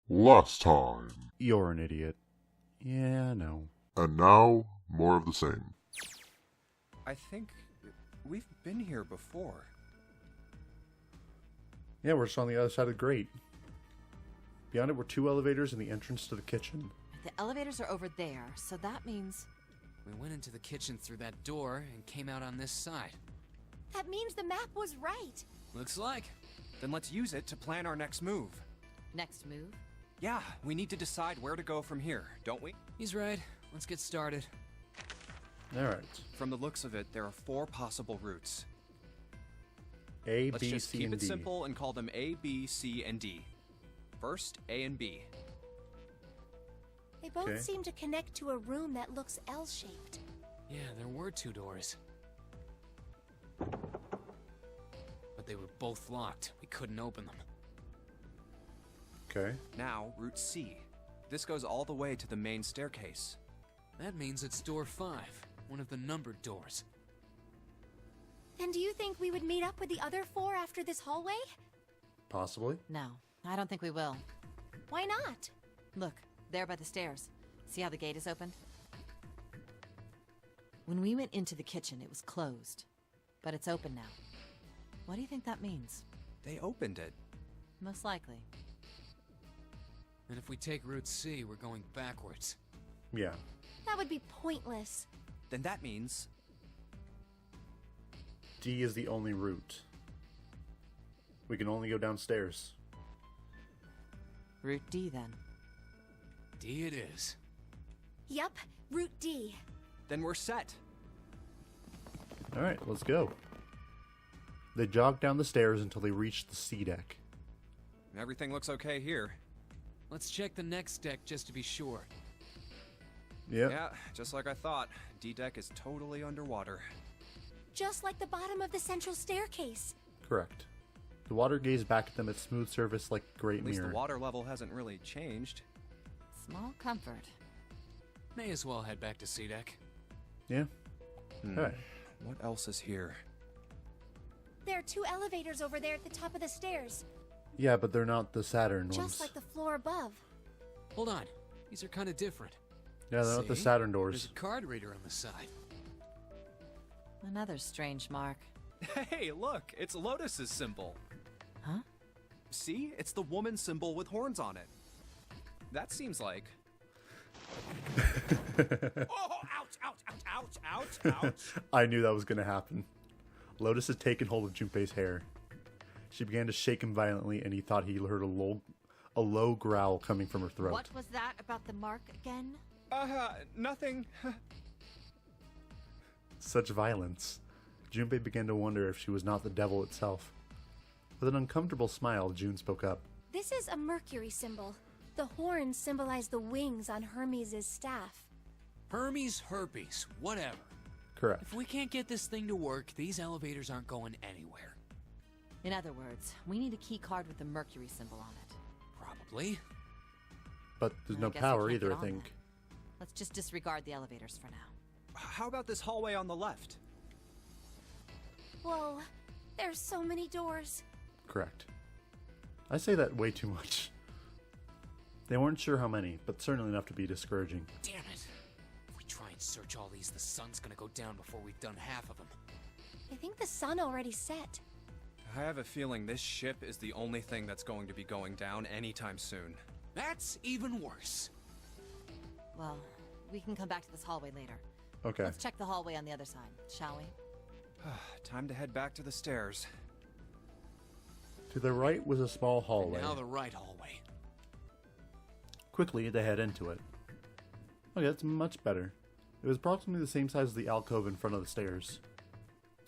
Last time. You're an idiot. Yeah, no. And now, more of the same. I think we've been here before. Yeah, we're just on the other side of the grate. Beyond it were two elevators and the entrance to the kitchen. The elevators are over there, so that means... We went into the kitchen through that door and came out on this side. That means the map was right. Looks like. Then let's use it to plan our next move. Next move? Yeah, we need to decide where to go from here, don't we? He's right. Let's get started. Alright. From the looks of it, there are 4 possible routes. A, Let's B, just C, keep and it D. simple and call them A, B, C, and D. First, A and B. They both Okay. seem to connect to a room that looks L-shaped. Yeah, there were 2 doors. But they were both locked. We couldn't open them. Okay. Now, Route C. This goes all the way to the main staircase. That means it's door 5, one of the numbered doors. Then do you think we would meet up with the other 4 after this hallway? Possibly. No, I don't think we will. Why not? Look, there by the stairs. See how the gate is opened? When we went into the kitchen, it was closed. But it's open now. What do you think that means? They opened it. Most likely. And if we take Route C, we're going backwards. Yeah. That would be pointless. Then that means... D is the only route. We can only go downstairs. Route D, then. D it is. Yup, Route D. Then we're set. Alright, let's go. They jogged down the stairs until they reached the C deck. Everything looks okay here. Let's check the next deck just to be sure. Yep. Yeah, just like I thought. D-deck is totally underwater. Just like the bottom of the central staircase. Correct. The water gazed back at them at smooth surface like a great At least mirror. the water level hasn't really changed. Small comfort. May as well head back to C deck. Yeah. Alright. What else is here? There are 2 elevators over there at the top of the stairs. Yeah, but they're not the Saturn ones. Just like the floor above. Hold on. These are kind of different. Yeah, they're not the See? Saturn There's doors. a card reader on the side. Another strange mark. Hey, look! It's Lotus's symbol. Huh? See? It's the woman symbol with horns on it. That seems like... Oh, ouch, ouch, ouch, ouch, ouch, ouch. I knew that was going to happen. Lotus had taken hold of Junpei's hair. She began to shake him violently, and he thought he heard a low growl coming from her throat. What was that about the mark again? Nothing. Such violence. Junpei began to wonder if she was not the devil itself. With an uncomfortable smile, June spoke up. This is a Mercury symbol. The horns symbolize the wings on Hermes' staff. Hermes, herpes, whatever. Correct. If we can't get this thing to work, these elevators aren't going anywhere. In other words, we need a key card with the Mercury symbol on it. Probably. But there's I no guess we power can't either, get I on think. that. Let's just disregard the elevators for now. How about this hallway on the left? Whoa, there's so many doors. Correct. I say that way too much. They weren't sure how many, but certainly enough to be discouraging. Damn it. If we try and search all these, the sun's gonna go down before we've done half of them. I think the sun already set. I have a feeling this ship is the only thing that's going to be going down anytime soon. That's even worse. Well, we can come back to this hallway later. Okay. Let's check the hallway on the other side, shall we? Time to head back to the stairs. To the right was a small hallway. Now the right hallway. Quickly, they head into it. Okay, that's much better. It was approximately the same size as the alcove in front of the stairs.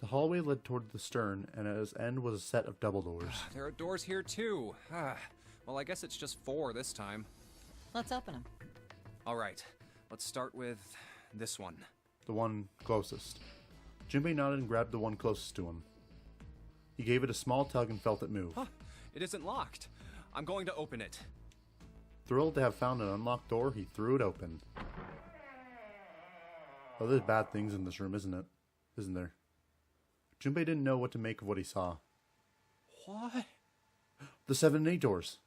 The hallway led toward the stern, and at its end was a set of double doors. There are doors here too. Well, I guess it's just 4 this time. Let's open them. All right, let's start with this one. The one closest. Junpei nodded and grabbed the one closest to him. He gave it a small tug and felt it move. It isn't locked. I'm going to open it. Thrilled to have found an unlocked door, he threw it open. Oh, there's bad things in this room, isn't it? Isn't there? Junpei didn't know what to make of what he saw. What? The 7 and 8 doors.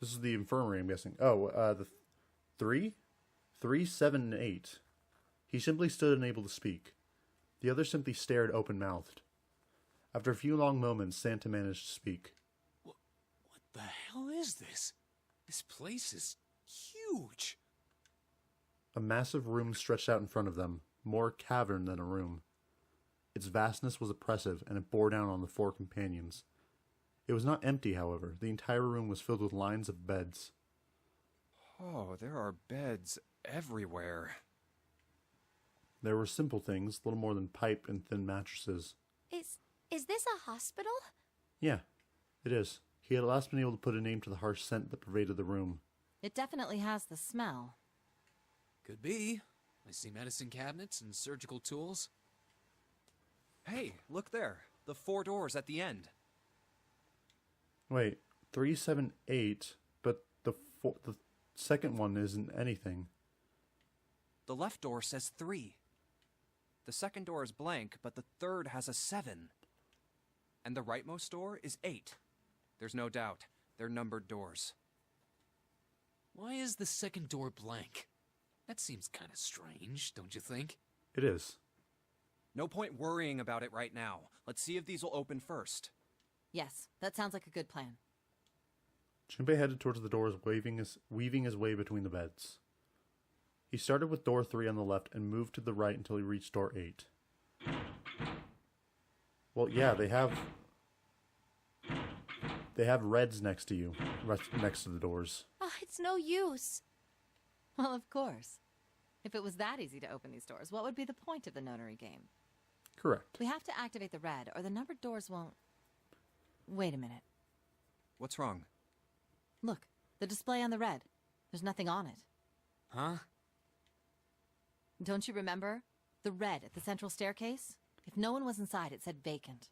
This is the infirmary, I'm guessing. Oh, the 3? 3, 7, and 8. He simply stood unable to speak. The others simply stared open-mouthed. After a few long moments, Santa managed to speak. What the hell is this? This place is huge. A massive room stretched out in front of them, more cavern than a room. Its vastness was oppressive, and it bore down on the 4 companions. It was not empty, however. The entire room was filled with lines of beds. Oh, there are beds everywhere. There were simple things, little more than pipe and thin mattresses. Is this a hospital? Yeah, it is. He had at last been able to put a name to the harsh scent that pervaded the room. It definitely has the smell. Could be. I see medicine cabinets and surgical tools. Hey, look there. The 4 doors at the end. Wait, 3, 7, 8, but the second one isn't anything. The left door says 3. The second door is blank, but the third has a 7. And the rightmost door is 8. There's no doubt. They're numbered doors. Why is the second door blank? That seems kind of strange, don't you think? It is. No point worrying about it right now. Let's see if these will open first. Yes, that sounds like a good plan. Junpei headed towards the doors, weaving his way between the beds. He started with door 3 on the left and moved to the right until he reached door 8. Well, yeah, they have reds next to you, next to the doors. Oh, it's no use. Well, of course. If it was that easy to open these doors, what would be the point of the notary game? Correct. We have to activate the red, or the numbered doors won't... Wait a minute. What's wrong? Look, the display on the red. There's nothing on it. Huh? Don't you remember? The red at the central staircase? If no one was inside, it said vacant.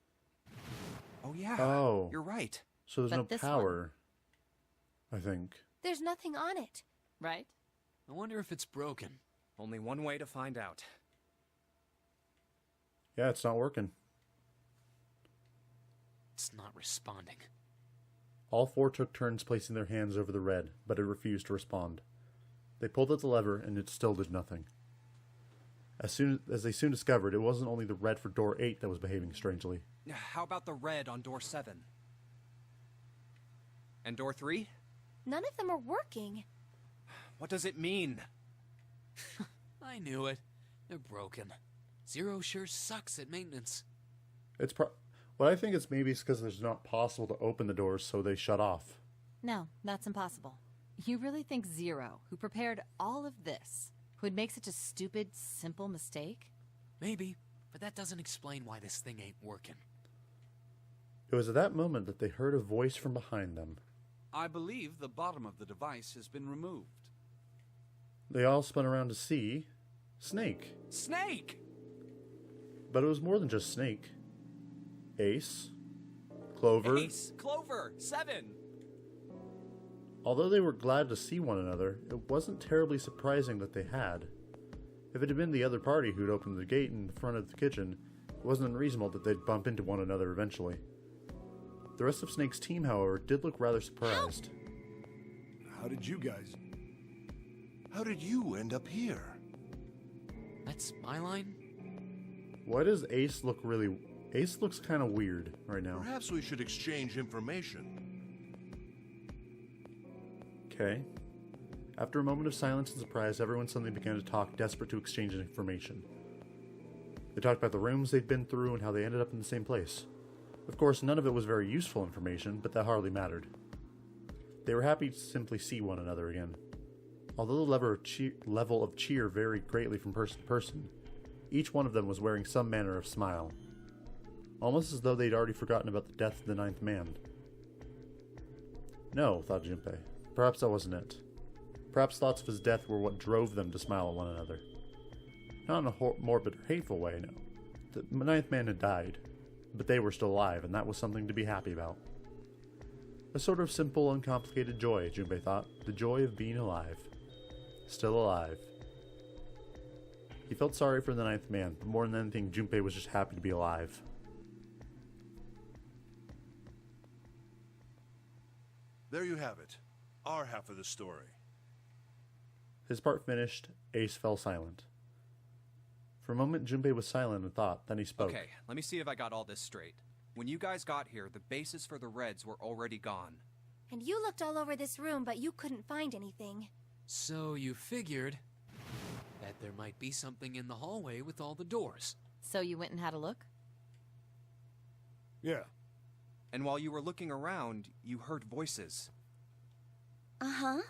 Oh, yeah. Oh. You're right. So there's But no this power, I think. There's nothing on it. Right? I wonder if it's broken. Only one way to find out. Yeah, it's not working. It's not responding. All 4 took turns placing their hands over the red, but it refused to respond. They pulled at the lever, and it still did nothing. As they soon discovered, it wasn't only the red for door 8 that was behaving strangely. How about the red on door 7? And door 3? None of them are working. What does it mean? I knew it. They're broken. Zero sure sucks at maintenance. What I think it's maybe it's because it's not possible to open the doors, so they shut off. No, that's impossible. You really think Zero, who prepared all of this, would make such a stupid, simple mistake? Maybe, but that doesn't explain why this thing ain't working. It was at that moment that they heard a voice from behind them. I believe the bottom of the device has been removed. They all spun around to see Snake. Snake! But it was more than just Snake. Ace, Clover. Ace! Clover! 7! Although they were glad to see one another, it wasn't terribly surprising that they had. If it had been the other party who'd opened the gate in front of the kitchen, it wasn't unreasonable that they'd bump into one another eventually. The rest of Snake's team, however, did look rather surprised. How did you end up here? That's my line? Why does Ace look really... Ace looks kind of weird right now. Perhaps we should exchange information. Okay. After a moment of silence and surprise, everyone suddenly began to talk, desperate to exchange information. They talked about the rooms they'd been through and how they ended up in the same place. Of course, none of it was very useful information, but that hardly mattered. They were happy to simply see one another again. Although the level of cheer varied greatly from person to person, each one of them was wearing some manner of smile. Almost as though they'd already forgotten about the death of the 9th man. No, thought Junpei. Perhaps that wasn't it. Perhaps thoughts of his death were what drove them to smile at one another. Not in a morbid or hateful way, no. The 9th man had died, but they were still alive, and that was something to be happy about. A sort of simple, uncomplicated joy, Junpei thought. The joy of being alive. Still alive. He felt sorry for the 9th man, but more than anything, Junpei was just happy to be alive. There you have it. our half of the story. His part finished, Ace fell silent. For a moment, Junpei was silent in thought, then he spoke. Okay, let me see if I got all this straight. When you guys got here, the bases for the Reds were already gone. And you looked all over this room, but you couldn't find anything. So you figured that there might be something in the hallway with all the doors. So you went and had a look? Yeah. And while you were looking around, you heard voices. Uh-huh.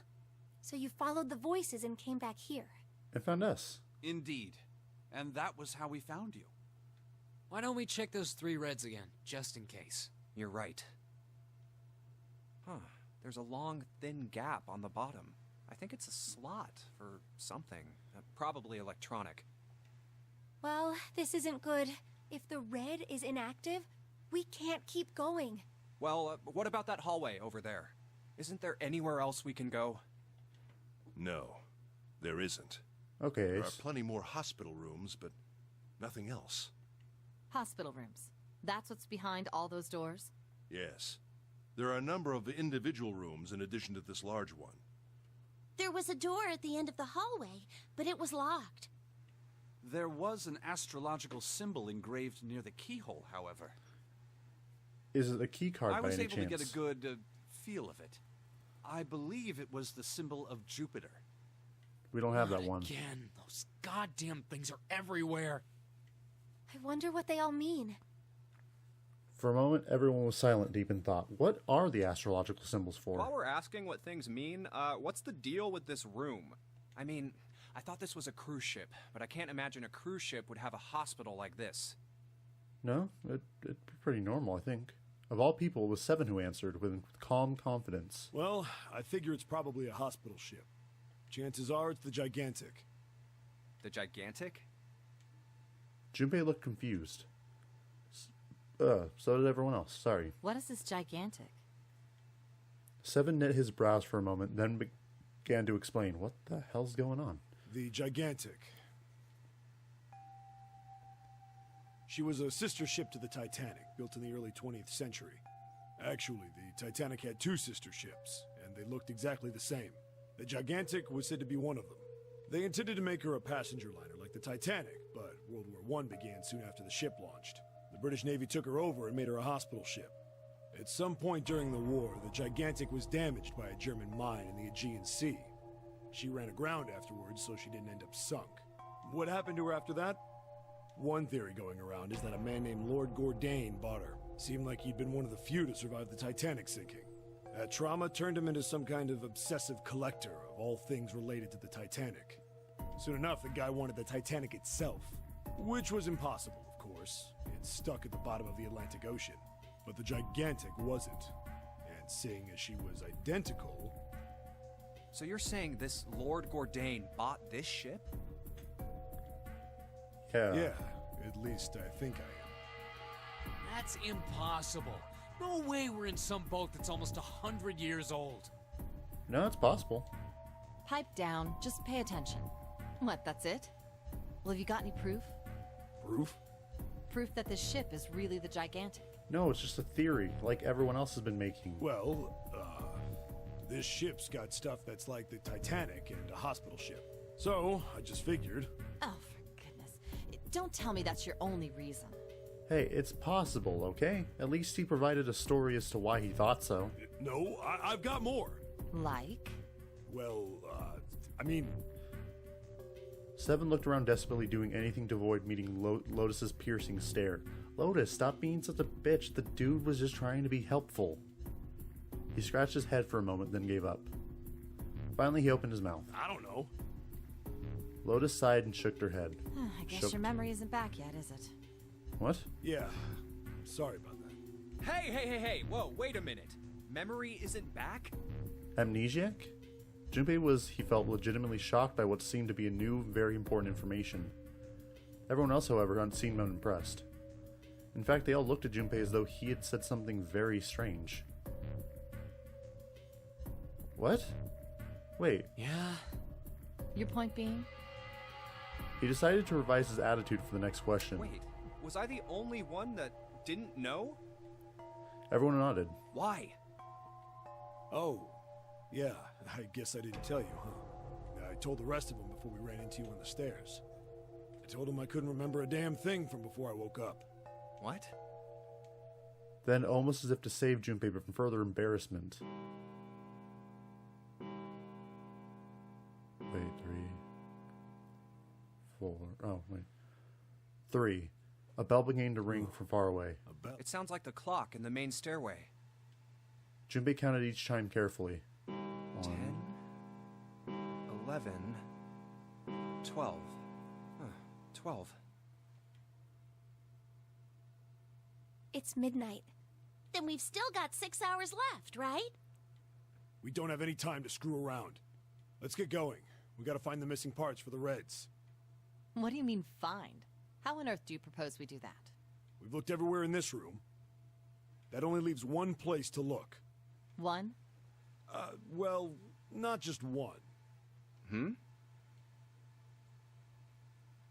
So you followed the voices and came back here. And found us. Indeed. And that was how we found you. Why don't we check those 3 Reds again, just in case? You're right. Huh. There's a long, thin gap on the bottom. I think it's a slot for something. Probably electronic. Well, this isn't good. If the red is inactive, we can't keep going. Well, what about that hallway over there? Isn't there anywhere else we can go? No, there isn't. Okay, There are Ace. plenty more hospital rooms, but nothing else. Hospital rooms. That's what's behind all those doors? Yes. There are a number of individual rooms in addition to this large one. There was a door at the end of the hallway, but it was locked. There was an astrological symbol engraved near the keyhole, however. Is it a key card I by was any able chance? to get a good feel of it. I believe it was the symbol of Jupiter. We don't have that Not one. Again, those goddamn things are everywhere. I wonder what they all mean. For a moment, everyone was silent, deep in thought. What are the astrological symbols for? While we're asking what things mean, what's the deal with this room? I mean, I thought this was a cruise ship, but I can't imagine a cruise ship would have a hospital like this. No, it'd be pretty normal, I think. Of all people, it was Seven who answered with calm confidence. Well, I figure it's probably a hospital ship. Chances are it's the Gigantic. The Gigantic? Junpei looked confused. So did everyone else. Sorry. What is this gigantic? Seven knit his brows for a moment, then began to explain. What the hell's going on? The Gigantic. She was a sister ship to the Titanic, built in the early 20th century. Actually, the Titanic had 2 sister ships, and they looked exactly the same. The Gigantic was said to be one of them. They intended to make her a passenger liner like the Titanic, but World War I began soon after the ship launched. The British Navy took her over and made her a hospital ship. At some point during the war, the Gigantic was damaged by a German mine in the Aegean Sea. She ran aground afterwards, so she didn't end up sunk. What happened to her after that? One theory going around is that a man named Lord Gordain bought her. Seemed like he'd been one of the few to survive the Titanic sinking. That trauma turned him into some kind of obsessive collector of all things related to the Titanic. Soon enough, the guy wanted the Titanic itself, which was impossible, of course. It's stuck at the bottom of the Atlantic Ocean. But the Gigantic wasn't. And seeing as she was identical... So you're saying this Lord Gordain bought this ship? Yeah. At least I think I am. That's impossible. No way we're in some boat that's almost 100 years old. No, it's possible. Pipe down. Just pay attention. What, that's it? Well, have you got any proof? Proof? Proof that this ship is really the Gigantic. No, it's just a theory, like everyone else has been making. Well, this ship's got stuff that's like the Titanic and a hospital ship. So, I just figured... Oh, for goodness. Don't tell me that's your only reason. Hey, it's possible, okay? At least he provided a story as to why he thought so. No, I've got more. Like? Well, I mean... Seven looked around desperately, doing anything to avoid meeting Lotus's piercing stare. Lotus, stop being such a bitch. The dude was just trying to be helpful. He scratched his head for a moment, then gave up. Finally, he opened his mouth. I don't know. Lotus sighed and shook her head. I guess your memory isn't back yet, is it? What? Yeah, sorry about that. Hey, whoa, wait a minute. Memory isn't back? Amnesiac? Junpei he felt legitimately shocked by what seemed to be a new, very important information. Everyone else, however, seemed unimpressed. In fact, they all looked at Junpei as though he had said something very strange. What? Wait. Yeah? Your point being? He decided to revise his attitude for the next question. Wait, was I the only one that didn't know? Everyone nodded. Why? Oh, Yeah, I guess I didn't tell you, huh? I told the rest of them before we ran into you on the stairs. I told them I couldn't remember a damn thing from before I woke up. What? Then, almost as if to save Junpei from further embarrassment. Wait, 3, 4. Oh, wait. 3. A bell began to ring from far away. A bell? It sounds like the clock in the main stairway. Junpei counted each chime carefully. 10, 11, 12. 12. It's midnight. Then we've still got 6 hours left, right? We don't have any time to screw around. Let's get going. We gotta find the missing parts for the Reds. What do you mean, find? How on earth do you propose we do that? We've looked everywhere in this room. That only leaves one place to look. One? Well, not just one.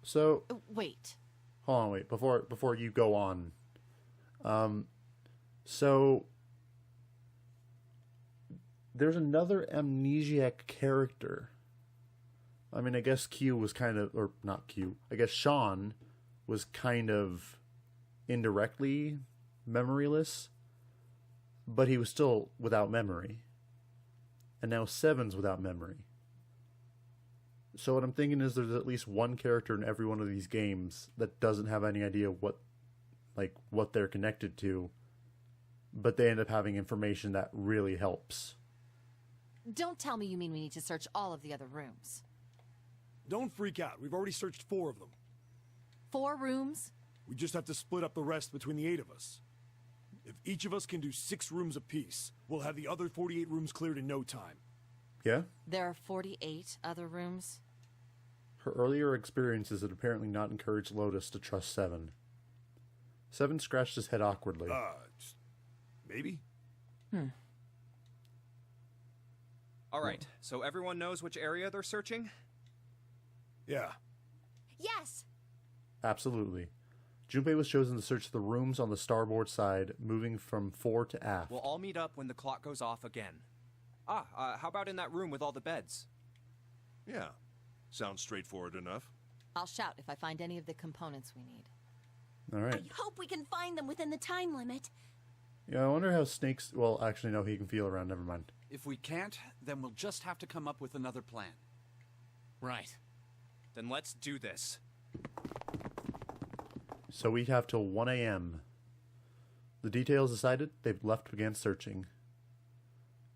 So, Wait. hold on, wait, before you go on. So, there's another amnesiac character. I mean, I guess Q was kind of, or not Q, I guess Sean was kind of indirectly memoryless, but he was still without memory. And now Seven's without memory. So what I'm thinking is there's at least one character in every one of these games that doesn't have any idea what they're connected to, but they end up having information that really helps. Don't tell me you mean we need to search all of the other rooms. Don't freak out. We've already searched 4 of them. 4 rooms? We just have to split up the rest between the 8 of us. If each of us can do 6 rooms apiece, we'll have the other 48 rooms cleared in no time. Yeah? There are 48 other rooms? Her earlier experiences had apparently not encouraged Lotus to trust Seven. Seven scratched his head awkwardly. Maybe? All right, so everyone knows which area they're searching? Yeah. Yes! Absolutely. Junpei was chosen to search the rooms on the starboard side, moving from fore to aft. We'll all meet up when the clock goes off again. How about in that room with all the beds? Yeah. Sounds straightforward enough. I'll shout if I find any of the components we need. All right. I hope we can find them within the time limit. Yeah, I wonder how Snake's... Well, actually, no, he can feel around. Never mind. If we can't, then we'll just have to come up with another plan. Right. Then let's do this. So we have till 1 a.m. The details decided, they've left to begin searching.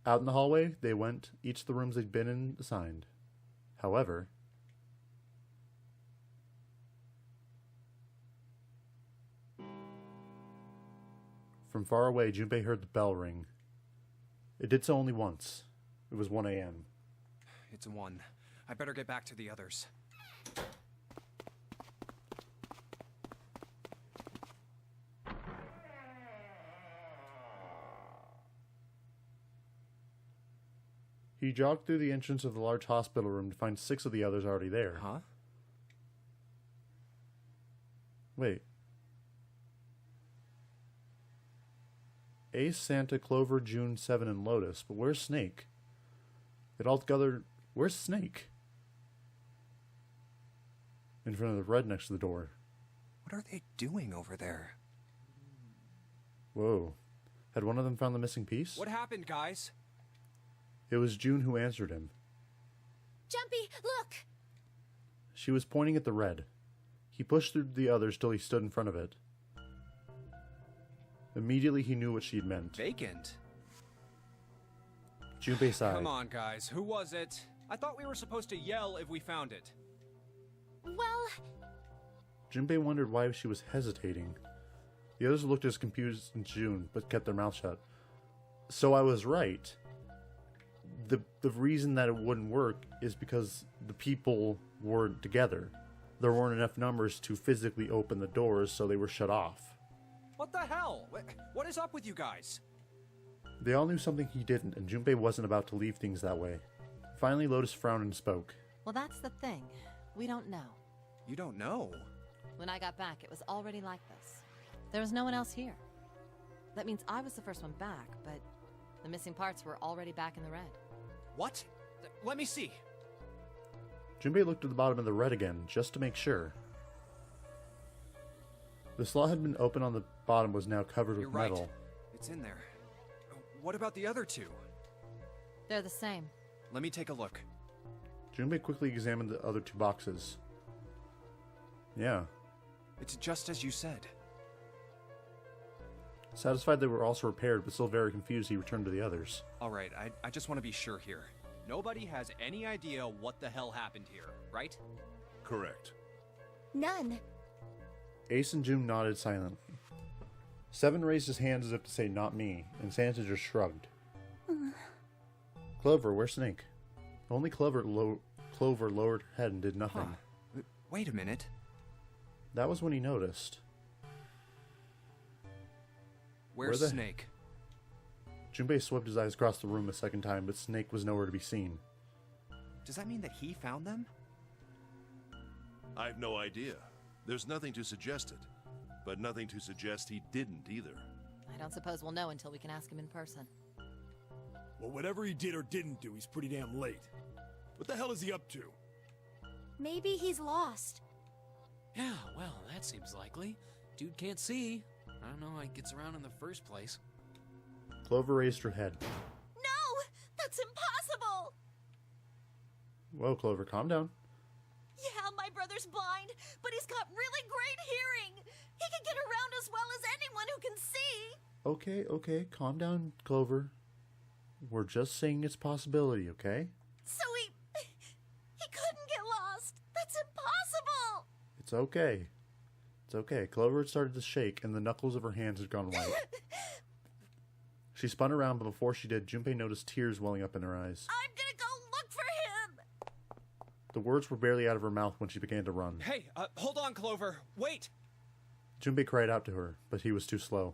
Out in the hallway, they went, each of the rooms they'd been in assigned. However... From far away, Junpei heard the bell ring. It did so only once. It was 1 a.m. It's 1. I better get back to the others. He jogged through the entrance of the large hospital room to find 6 of the others already there. Huh? Wait. Ace, Santa, Clover, June, Seven, and Lotus. But where's Snake? It all together... Where's Snake? In front of the red next to the door. What are they doing over there? Whoa. Had one of them found the missing piece? What happened, guys? It was June who answered him. Jumpy, look! She was pointing at the red. He pushed through the others till he stood in front of it. Immediately he knew what she'd meant. Vacant? Junpei sighed. Come on, guys. Who was it? I thought we were supposed to yell if we found it. Well... Junpei wondered why she was hesitating. The others looked as confused as June, but kept their mouths shut. So I was right. The reason that it wouldn't work is because the people weren't together. There weren't enough numbers to physically open the doors, so they were shut off. What the hell? What is up with you guys? They all knew something he didn't, and Junpei wasn't about to leave things that way. Finally, Lotus frowned and spoke. Well, that's the thing. We don't know. You don't know? When I got back, it was already like this. There was no one else here. That means I was the first one back, but the missing parts were already back in the red. What? Let me see. Junpei looked at the bottom of the red again, just to make sure. The slot had been open on the bottom was now covered with You're right. metal. It's in there. What about the other two? They're the same. Let me take a look. Junpei quickly examined the other two boxes. Yeah. It's just as you said. Satisfied they were also repaired, but still very confused, he returned to the others. Alright, I just want to be sure here. Nobody has any idea what the hell happened here, right? Correct. None. Ace and June nodded silently. Seven raised his hands as if to say, not me, and Santa just shrugged. Clover, where's Snake? Only Clover lowered her head and did nothing. Huh. Wait a minute. That was when he noticed. Where's Where the- Snake? Junpei swept his eyes across the room a second time, but Snake was nowhere to be seen. Does that mean that he found them? I've no idea. There's nothing to suggest it, but nothing to suggest he didn't either. I don't suppose we'll know until we can ask him in person. Well, whatever he did or didn't do, he's pretty damn late. What the hell is he up to? Maybe he's lost. Yeah, well, that seems likely. Dude can't see. I don't know how he gets around in the first place. Clover raised her head. No! That's impossible! Whoa, Clover, calm down. Yeah, my brother's blind, but he's got really great hearing. He can get around as well as anyone who can see. Okay, calm down, Clover. We're just saying it's a possibility, okay? So he couldn't get lost. That's impossible. It's okay. It's okay. Clover had started to shake, and the knuckles of her hands had gone white. She spun around, but before she did, Junpei noticed tears welling up in her eyes. I'm gonna go look for him. The words were barely out of her mouth when she began to run. Hey, hold on, Clover. Wait! Junpei cried out to her, but he was too slow.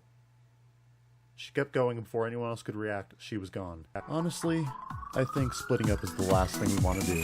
She kept going, and before anyone else could react, she was gone. Honestly, I think splitting up is the last thing we want to do.